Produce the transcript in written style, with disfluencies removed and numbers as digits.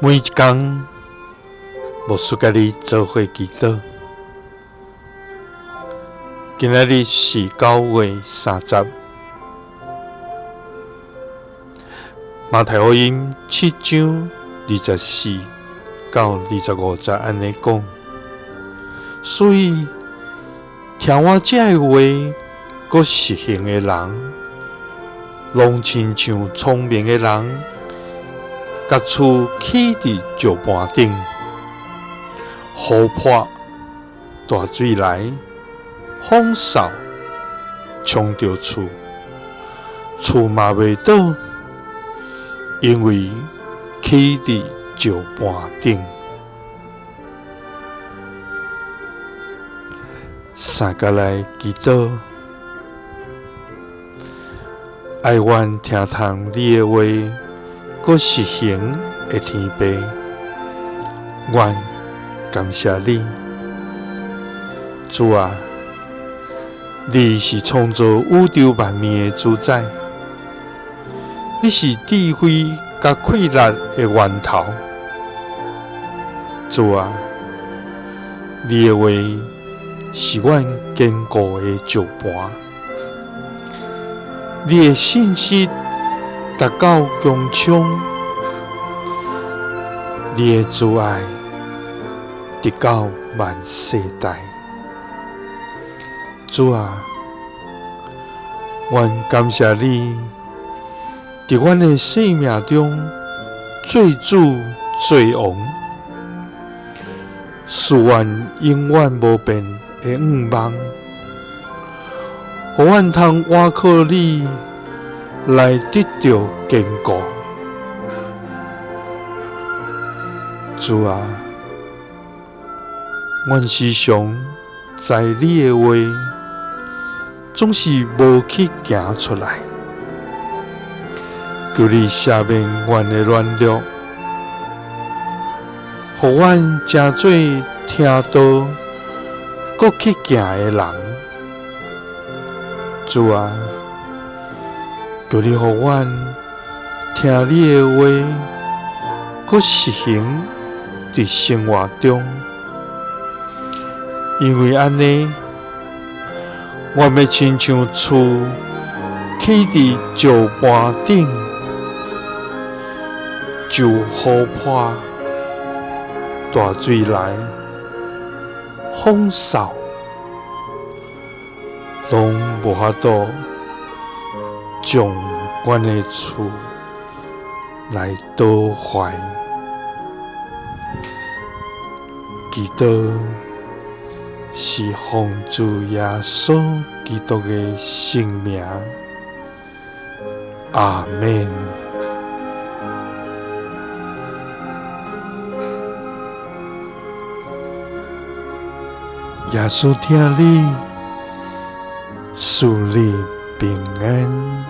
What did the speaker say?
每一天，牧师甲你做伙祈祷。今仔日是9月30，马太福音7章24到25节安尼讲。所以，听我这个话，佮实行的人，拢亲像聪明的人，甲厝起伫石盘顶，雨破大水来，风扫冲着厝，厝嘛袂倒，因为起伫石盘顶。三甲来祈祷，爱愿听从你的话，佮实行的天父，愿感谢你，主啊！你是创造宇宙万物的主宰，你是智慧甲快乐的源头，主啊！你的话是阮坚固的石盘，你的信息达到强冲，你的慈爱直到万世代。主啊，愿感谢你，伫阮的生命中做主做王，使阮永远无变的愿望，互阮通倚靠你来得到坚固。主啊，阮时常在你的话，总是无去行出来，求你赦免阮的软弱，互阮真做听道搁去行的人。主啊，求你互阮听你的话，搁实行伫生活中，因为安尼，我要亲像厝起伫石盘顶，就雨破大水来，风扫，拢无法度将阮的厝来倒坏。祈祷是奉主耶稣基督的圣名，阿们。耶稣听你，赐你平安。